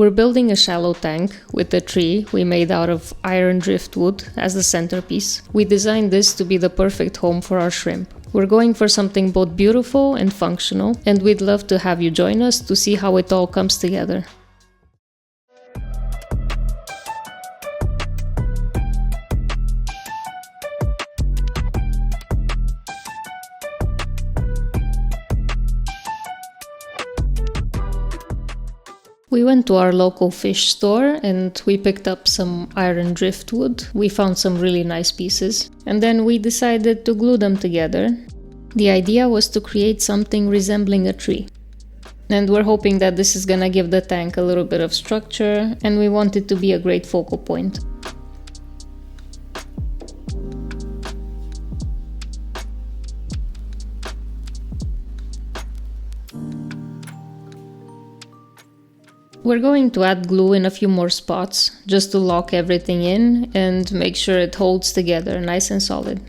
We're building a shallow tank with a tree we made out of iron driftwood as the centerpiece. We designed this to be the perfect home for our shrimp. We're going for something both beautiful and functional, and we'd love to have you join us to see how it all comes together. We went to our local fish store and we picked up some iron driftwood. We found some really nice pieces. And then we decided to glue them together. The idea was to create something resembling a tree. And we're hoping that this is gonna give the tank a little bit of structure, and we want it to be a great focal point. We're going to add glue in a few more spots, just to lock everything in and make sure it holds together nice and solid.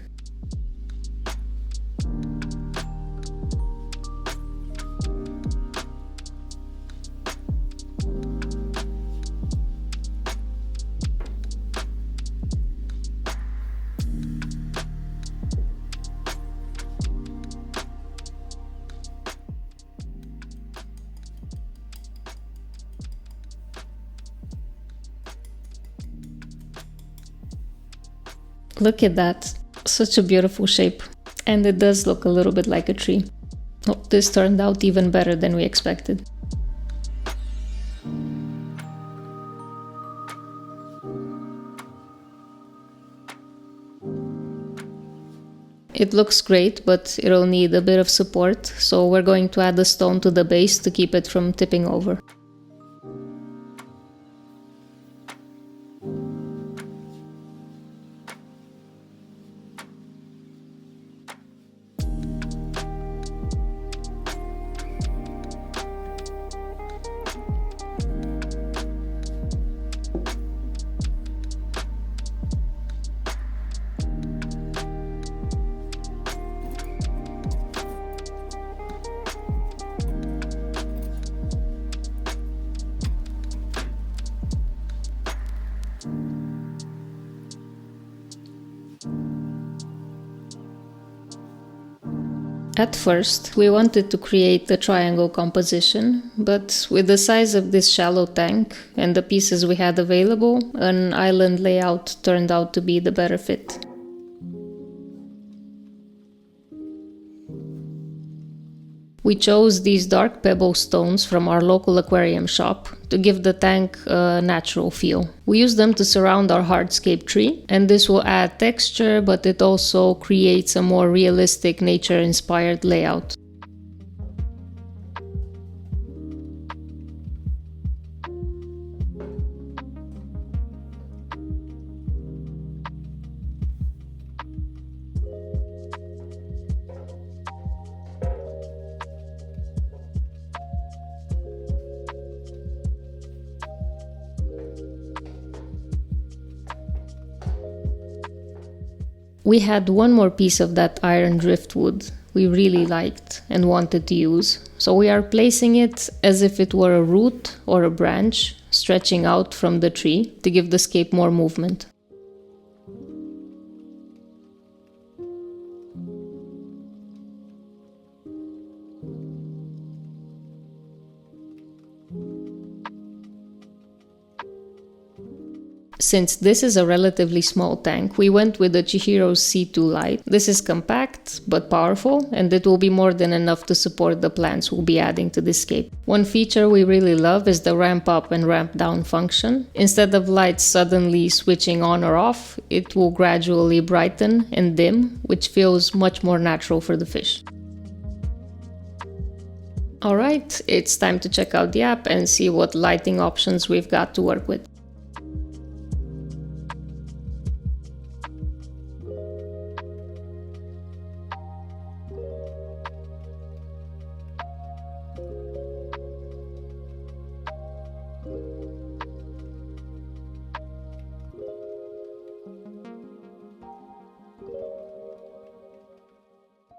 Look at that, such a beautiful shape, and it does look a little bit like a tree. Oh, this turned out even better than we expected. It looks great, but it'll need a bit of support, so we're going to add a stone to the base to keep it from tipping over. At first, we wanted to create a triangle composition, but with the size of this shallow tank and the pieces we had available, an island layout turned out to be the better fit. We chose these dark pebble stones from our local aquarium shop to give the tank a natural feel. We use them to surround our hardscape tree, and this will add texture, but it also creates a more realistic nature-inspired layout. We had one more piece of that iron driftwood we really liked and wanted to use, so we are placing it as if it were a root or a branch stretching out from the tree to give the scape more movement. Since this is a relatively small tank, we went with the Chihiros C2 light. This is compact but powerful, and it will be more than enough to support the plants we'll be adding to this scape. One feature we really love is the ramp up and ramp down function. Instead of lights suddenly switching on or off, it will gradually brighten and dim, which feels much more natural for the fish. Alright, it's time to check out the app and see what lighting options we've got to work with.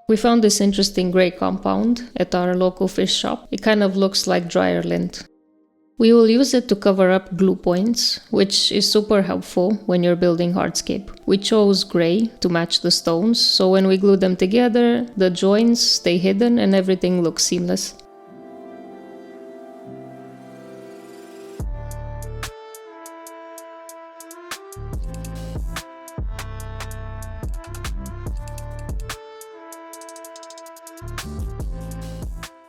We found this interesting grey compound at our local fish shop. It kind of looks like dryer lint. We will use it to cover up glue points, which is super helpful when you're building Hardscape. We chose gray to match the stones, so when we glue them together, the joins stay hidden and everything looks seamless.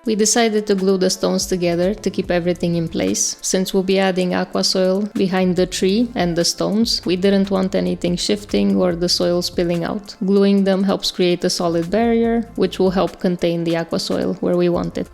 We decided to glue the stones together to keep everything in place. Since we'll be adding aquasoil behind the tree and the stones, we didn't want anything shifting or the soil spilling out. Gluing them helps create a solid barrier, which will help contain the aquasoil where we want it.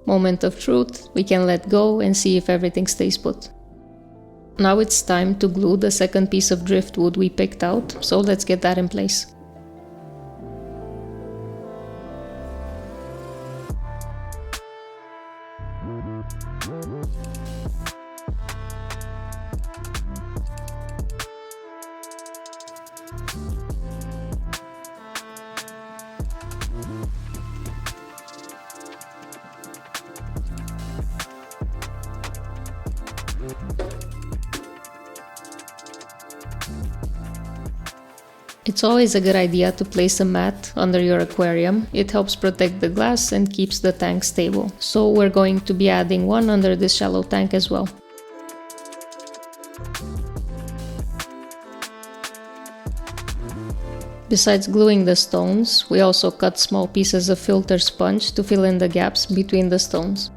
Moment of truth, we can let go and see if everything stays put. Now it's time to glue the second piece of driftwood we picked out, so let's get that in place. It's always a good idea to place a mat under your aquarium. It helps protect the glass and keeps the tank stable. So we're going to be adding one under this shallow tank as well. Besides gluing the stones, we also cut small pieces of filter sponge to fill in the gaps between the stones.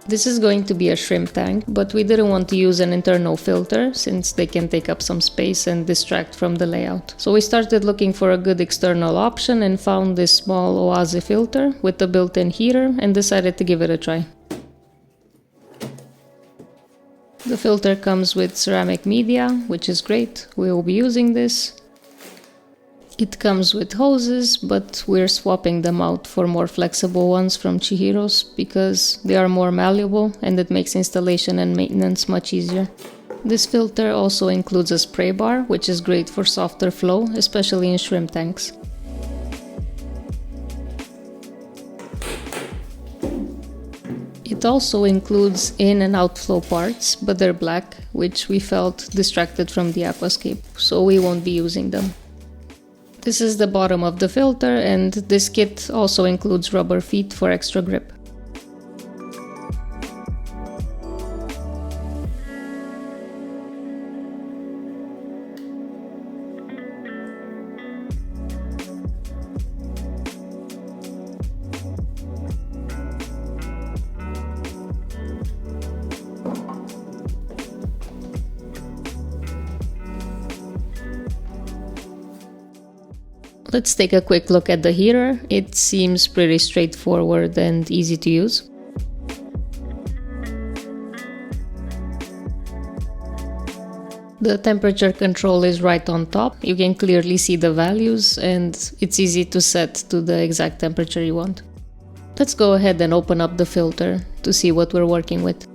This is going to be a shrimp tank, but we didn't want to use an internal filter since they can take up some space and distract from the layout. So we started looking for a good external option and found this small Oase filter with a built-in heater and decided to give it a try. The filter comes with ceramic media, which is great. We will be using this. It comes with hoses, but we're swapping them out for more flexible ones from Chihiros because they are more malleable and it makes installation and maintenance much easier. This filter also includes a spray bar, which is great for softer flow, especially in shrimp tanks. It also includes in and outflow parts, but they're black, which we felt distracted from the aquascape, so we won't be using them. This is the bottom of the filter, and this kit also includes rubber feet for extra grip. Let's take a quick look at the heater. It seems pretty straightforward and easy to use. The temperature control is right on top. You can clearly see the values and it's easy to set to the exact temperature you want. Let's go ahead and open up the filter to see what we're working with.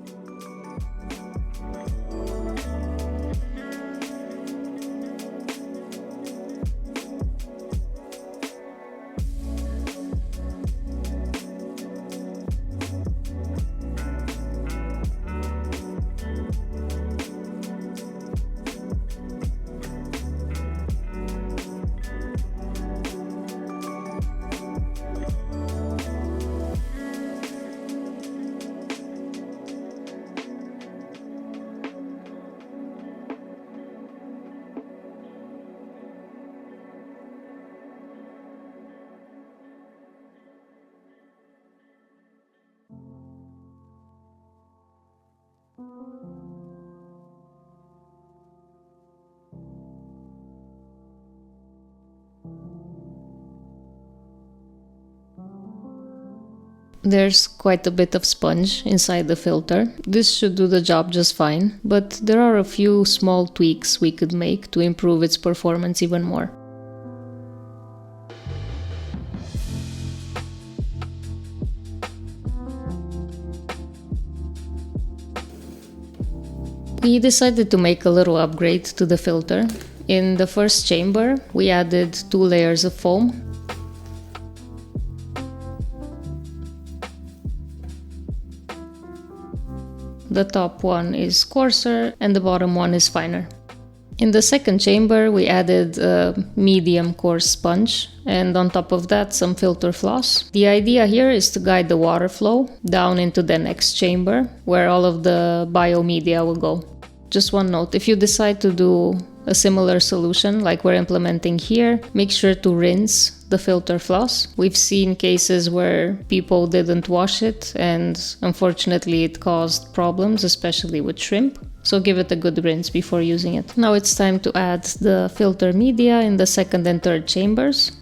There's quite a bit of sponge inside the filter. This should do the job just fine, but there are a few small tweaks we could make to improve its performance even more. We decided to make a little upgrade to the filter. In the first chamber, we added 2 layers of foam. The top one is coarser and the bottom one is finer. In the second chamber, we added a medium coarse sponge, and on top of that some filter floss. The idea here is to guide the water flow down into the next chamber where all of the biomedia will go. Just one note, if you decide to do a similar solution like we're implementing here, make sure to rinse the filter floss. We've seen cases where people didn't wash it and unfortunately it caused problems, especially with shrimp. So give it a good rinse before using it. Now it's time to add the filter media in the second and third chambers.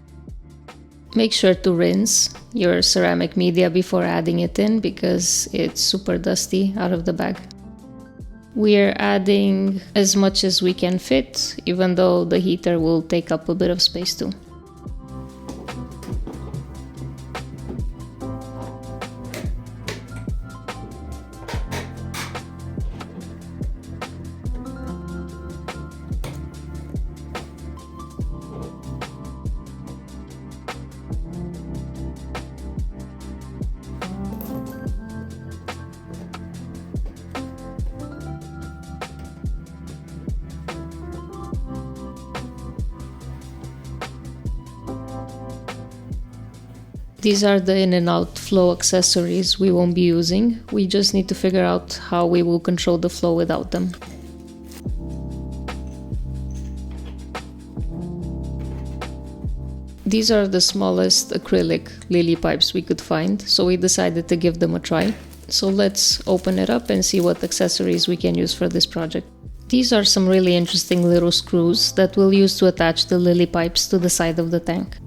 Make sure to rinse your ceramic media before adding it in because it's super dusty out of the bag. We're adding as much as we can fit, even though the heater will take up a bit of space too. These are the in and out flow accessories we won't be using. We just need to figure out how we will control the flow without them. These are the smallest acrylic lily pipes we could find, so we decided to give them a try. So let's open it up and see what accessories we can use for this project. These are some really interesting little screws that we'll use to attach the lily pipes to the side of the tank.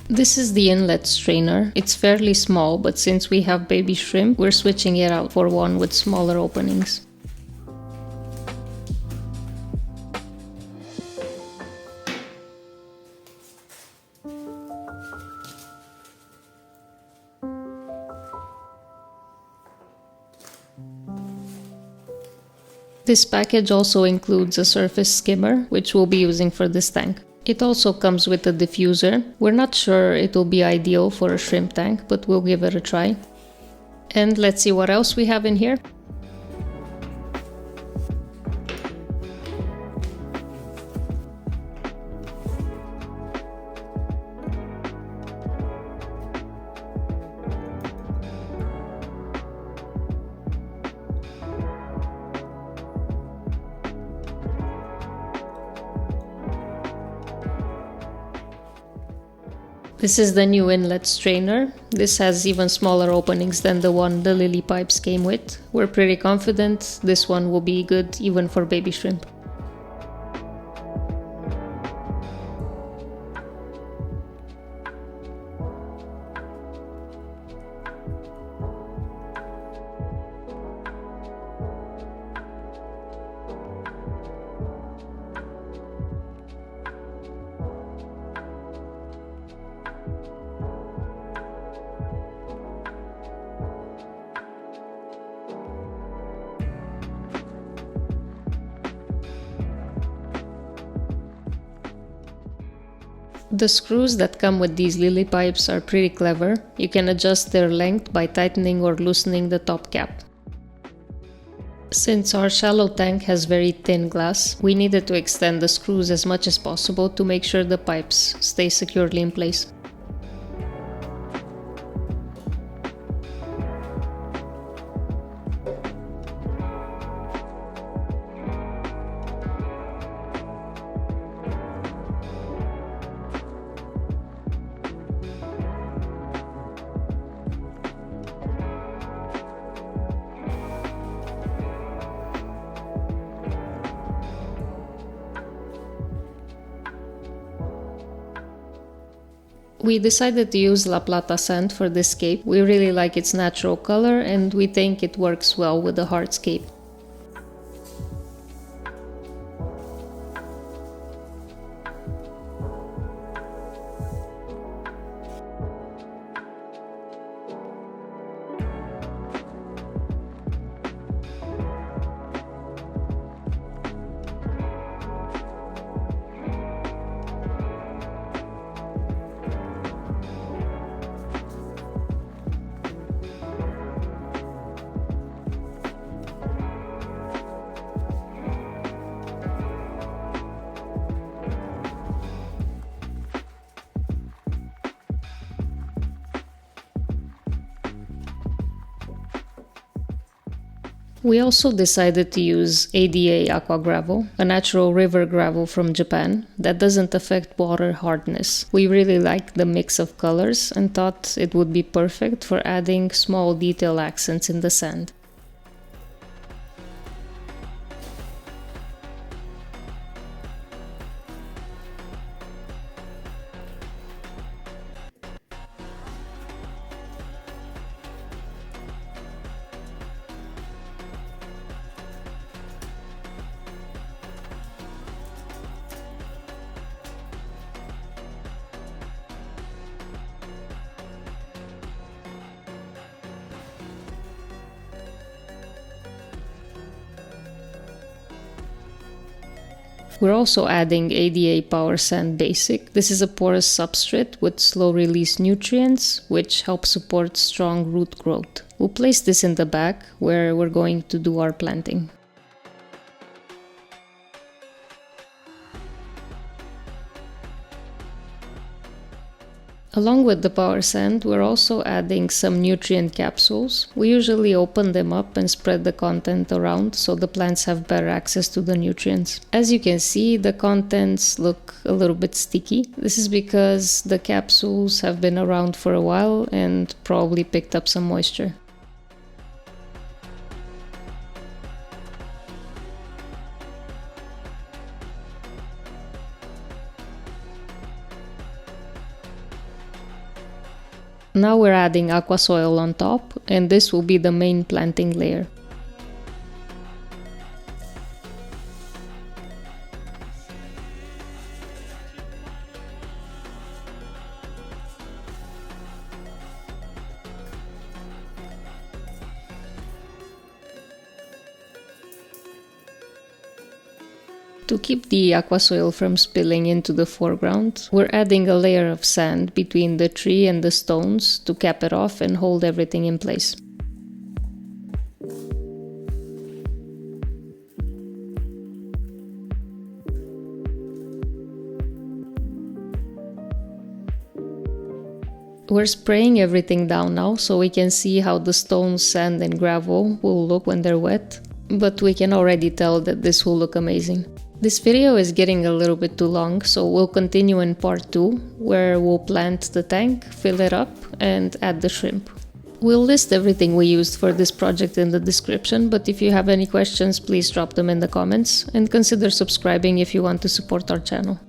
This is the inlet strainer. It's fairly small, but since we have baby shrimp, we're switching it out for one with smaller openings. This package also includes a surface skimmer, which we'll be using for this tank. It also comes with a diffuser. We're not sure it will be ideal for a shrimp tank, but we'll give it a try. And let's see what else we have in here. This is the new inlet strainer. This has even smaller openings than the one the lily pipes came with. We're pretty confident this one will be good even for baby shrimp. The screws that come with these lily pipes are pretty clever. You can adjust their length by tightening or loosening the top cap. Since our shallow tank has very thin glass, we needed to extend the screws as much as possible to make sure the pipes stay securely in place. We decided to use La Plata Sand for this scape. We really like its natural color and we think it works well with the hardscape. We also decided to use ADA Aqua Gravel, a natural river gravel from Japan that doesn't affect water hardness. We really liked the mix of colors and thought it would be perfect for adding small detail accents in the sand. We're also adding ADA Power Sand Basic. This is a porous substrate with slow release nutrients, which help support strong root growth. We'll place this in the back where we're going to do our planting. Along with the power sand, we're also adding some nutrient capsules. We usually open them up and spread the content around so the plants have better access to the nutrients. As you can see, the contents look a little bit sticky. This is because the capsules have been around for a while and probably picked up some moisture. Now we're adding aquasoil on top, and this will be the main planting layer. To keep the aquasoil from spilling into the foreground, we're adding a layer of sand between the tree and the stones to cap it off and hold everything in place. We're spraying everything down now so we can see how the stones, sand and gravel will look when they're wet, but we can already tell that this will look amazing. This video is getting a little bit too long, so we'll continue in part 2, where we'll plant the tank, fill it up, and add the shrimp. We'll list everything we used for this project in the description, but if you have any questions, please drop them in the comments, and consider subscribing if you want to support our channel.